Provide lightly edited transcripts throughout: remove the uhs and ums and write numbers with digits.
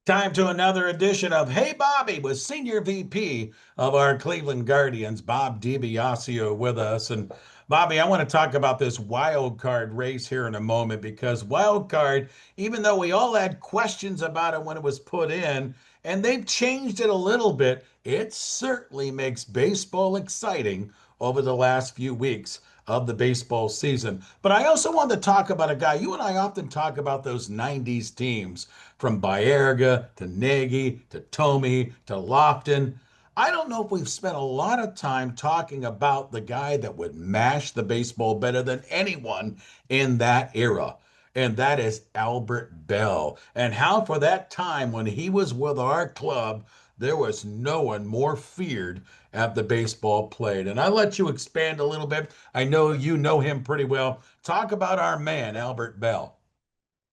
Time to another edition of Hey Bobby with Senior VP of our Cleveland Guardians, Bob DiBiasio, with us. And Bobby, I want to talk about this wild card race here in a moment because wild card, even though we all had questions about it when it was put in, and they've changed it a little bit, it certainly makes baseball exciting over the last few weeks of the baseball season. But I also want to talk about a guy. You and I often talk about those 90s teams from Baerga to Nagy to Tomey to Lofton. I don't know if we've spent a lot of time talking about the guy that would mash the baseball better than anyone in that era. And that is Albert Belle. And how, for that time when he was with our club, there was no one more feared at the baseball plate. And I let you expand a little bit. I know you know him pretty well. Talk about our man, Albert Belle.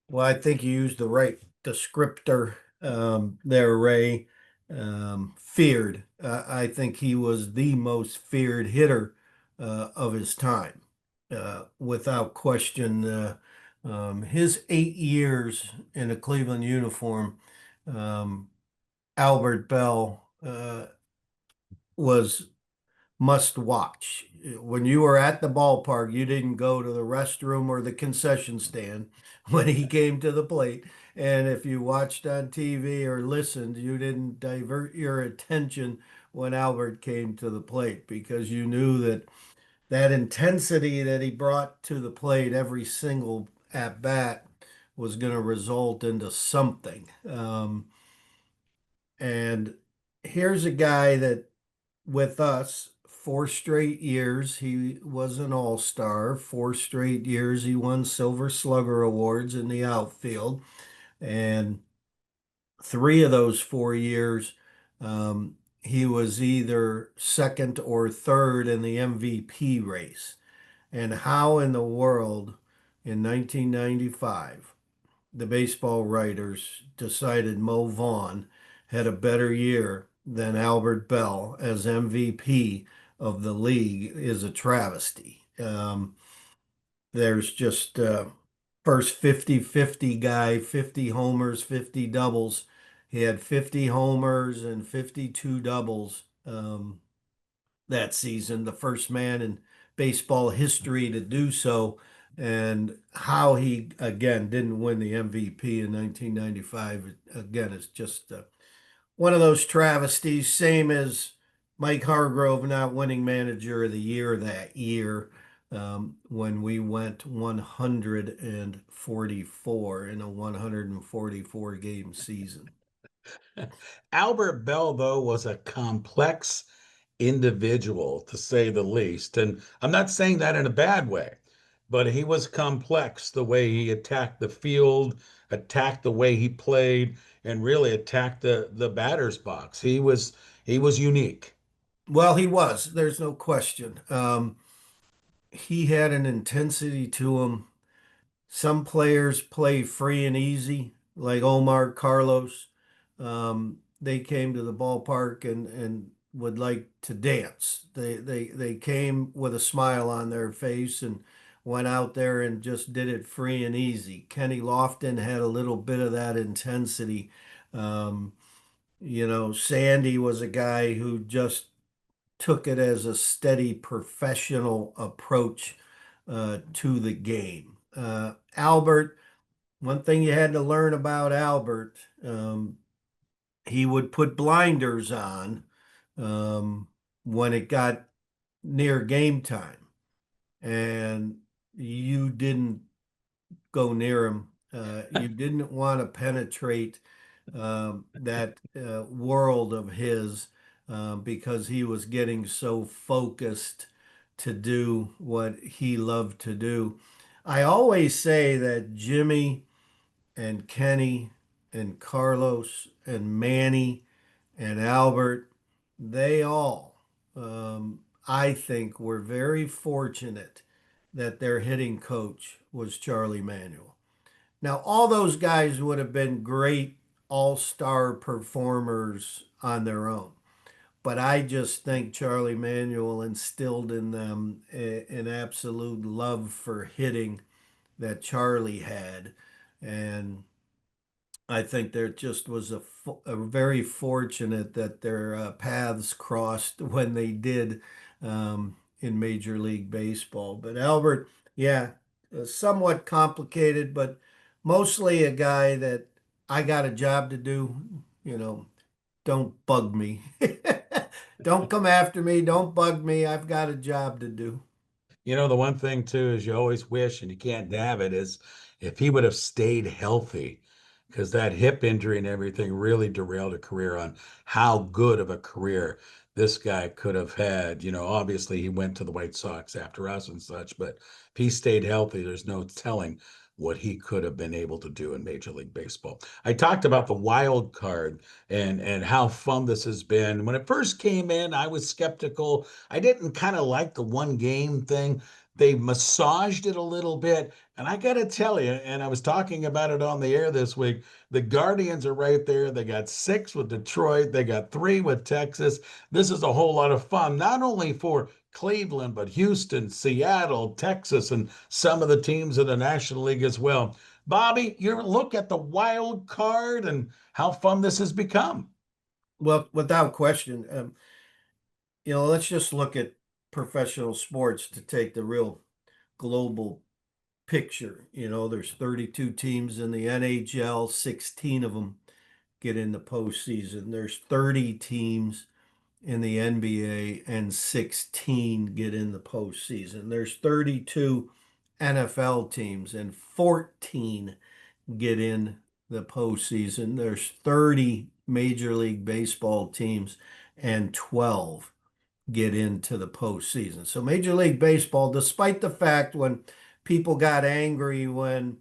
Well, I think you used the right descriptor there, Ray. Feared. I think he was the most feared hitter of his time, without question. His 8 years in a Cleveland uniform, um, Albert Bell was must watch. When you were at the ballpark, you didn't go to the restroom or the concession stand when he came to the plate. And if you watched on TV or listened, you didn't divert your attention when Albert came to the plate because you knew that that intensity that he brought to the plate every single at bat was going to result into something. And here's a guy that with us, 4 straight years he was an all-star. 4 straight years he won Silver Slugger awards in the outfield, and 3 of those 4 years he was either second or third in the MVP race. And how in the world in 1995 the baseball writers decided Mo Vaughn had a better year than Albert Belle as MVP of the league is a travesty. There's just first 50-50 guy, 50 homers, 50 doubles. He had 50 homers and 52 doubles that season, the first man in baseball history to do so. And how he, again, didn't win the MVP in 1995, again, is just one of those travesties, same as Mike Hargrove not winning Manager of the Year that year when we went 144 in a 144 game season. Albert Bell, though, was a complex individual, to say the least. And I'm not saying that in a bad way, but he was complex the way he attacked the field, attacked the way he played, and really attacked the batter's box. He was unique. Well, he was, there's no question. He had an intensity to him. Some players play free and easy, like Omar Carlos. They came to the ballpark and would like to dance. They came with a smile on their face and went out there and just did it free and easy. Kenny Lofton had a little bit of that intensity. Um, Sandy was a guy who just took it as a steady professional approach to the game. Albert, one thing you had to learn about Albert, he would put blinders on um, when it got near game time, and you didn't go near him. You didn't want to penetrate that world of his because he was getting so focused to do what he loved to do. I always say that Jimmy and Kenny and Carlos and Manny and Albert, they all, I think, were very fortunate that their hitting coach was Charlie Manuel. Now, all those guys would have been great all-star performers on their own. But I just think Charlie Manuel instilled in them an absolute love for hitting that Charlie had. And I think there just was a very fortunate that their paths crossed when they did in Major League Baseball. But Albert, yeah, somewhat complicated, but mostly a guy that I got a job to do. You know, don't bug me. Don't come after me. Don't bug me. I've got a job to do. The one thing too is you always wish, and you can't have it, is if he would have stayed healthy, because that hip injury and everything really derailed a career on how good of a career this guy could have had. Obviously he went to the White Sox after us and such, but if he stayed healthy, there's no telling what he could have been able to do in Major League Baseball. I talked about the wild card and how fun this has been. When it first came in, I was skeptical. I didn't kind of like the one game thing. They massaged it a little bit. And I got to tell you, and I was talking about it on the air this week, the Guardians are right there. They got 6 with Detroit, they got 3 with Texas. This is a whole lot of fun, not only for Cleveland, but Houston, Seattle, Texas, and some of the teams in the National League as well. Bobby, you look at the wild card and how fun this has become. Well, without question, let's just look at professional sports to take the real global picture. There's 32 teams in the NHL, 16 of them get in the postseason. There's 30 teams in the NBA and 16 get in the postseason. There's 32 NFL teams and 14 get in the postseason. There's 30 Major League Baseball teams and 12 get into the postseason. So Major League Baseball, despite the fact when people got angry when,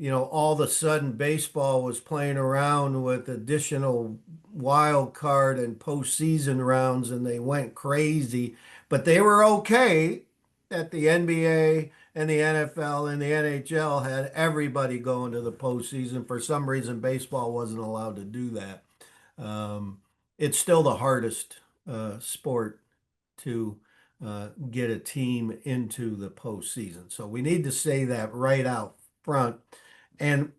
all of a sudden baseball was playing around with additional wild card and postseason rounds and they went crazy, but they were okay that the NBA and the NFL and the NHL had everybody going to the postseason. For some reason, baseball wasn't allowed to do that. Um, it's still the hardest sport to get a team into the postseason. So we need to say that right out front. And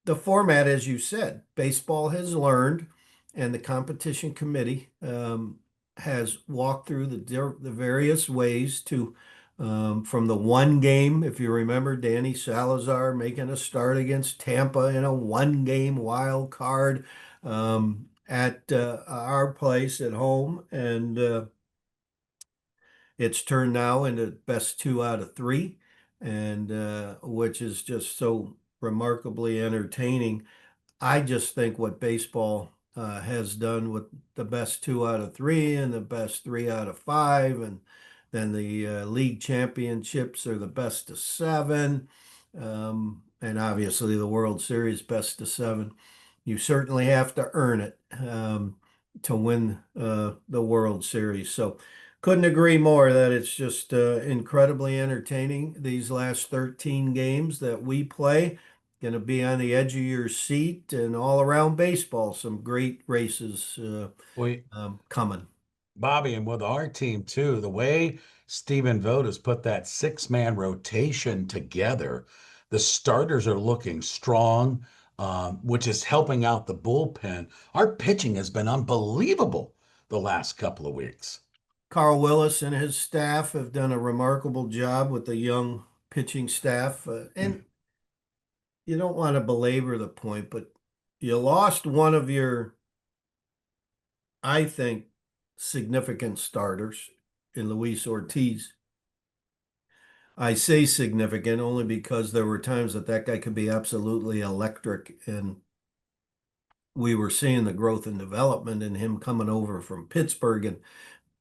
the format, as you said, baseball has learned, and the competition committee has walked through the various ways to, from the one game, if you remember, Danny Salazar making a start against Tampa in a one game wild card at our place at home. And it's turned now into best 2 out of 3, and which is just so remarkably entertaining. I just think what baseball has done with the best 2 out of 3 and the best 3 out of 5, and then the league championships are the best of 7, and obviously the World Series best of 7. You certainly have to earn it to win the World Series. So couldn't agree more that it's just incredibly entertaining. These last 13 games that we play, going to be on the edge of your seat and all around baseball. Some great races Well, coming. Bobby, and with our team too, the way Stephen Vogt has put that 6-man rotation together, the starters are looking strong, which is helping out the bullpen. Our pitching has been unbelievable the last couple of weeks. Carl Willis and his staff have done a remarkable job with the young pitching staff. And you don't want to belabor the point, but you lost one of your, I think, significant starters in Luis Ortiz. I say significant only because there were times that that guy could be absolutely electric, and we were seeing the growth and development in him coming over from Pittsburgh and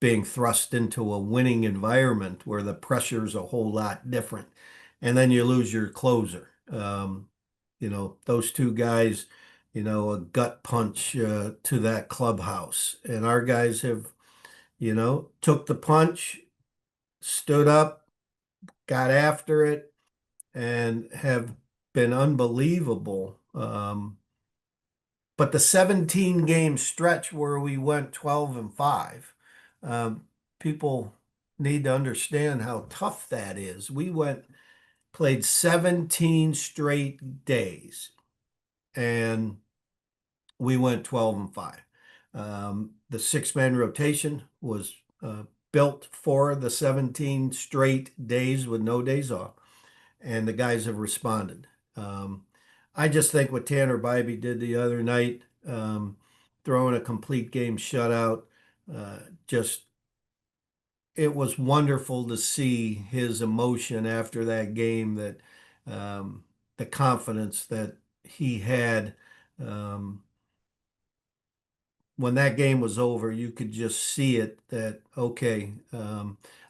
being thrust into a winning environment where the pressure's a whole lot different. And then you lose your closer. Those two guys, a gut punch to that clubhouse. And our guys have, took the punch, stood up, got after it, and have been unbelievable. But the 17 game stretch where we went 12-5, um, people need to understand how tough that is. We played 17 straight days and we went 12-5. The six-man rotation was built for the 17 straight days with no days off, and the guys have responded. I just think what Tanner Bybee did the other night, throwing a complete game shutout, just it was wonderful to see his emotion after that game, that the confidence that he had. Um, when that game was over, you could just see it that, okay,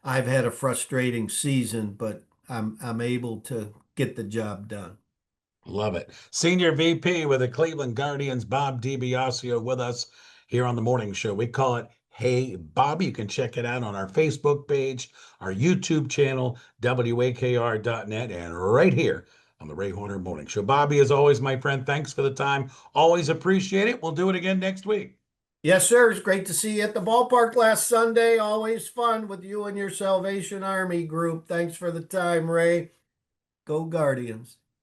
I've had a frustrating season, but I'm able to get the job done. Love it. Senior VP with the Cleveland Guardians, Bob DiBiasio, with us here on the morning show. We call it Hey Bob. You can check it out on our Facebook page, our YouTube channel, WAKR.net, and right here on the Ray Horner Morning Show. Bobby, as always, my friend, thanks for the time. Always appreciate it. We'll do it again next week. Yes, sir. It's great to see you at the ballpark last Sunday. Always fun with you and your Salvation Army group. Thanks for the time, Ray. Go Guardians.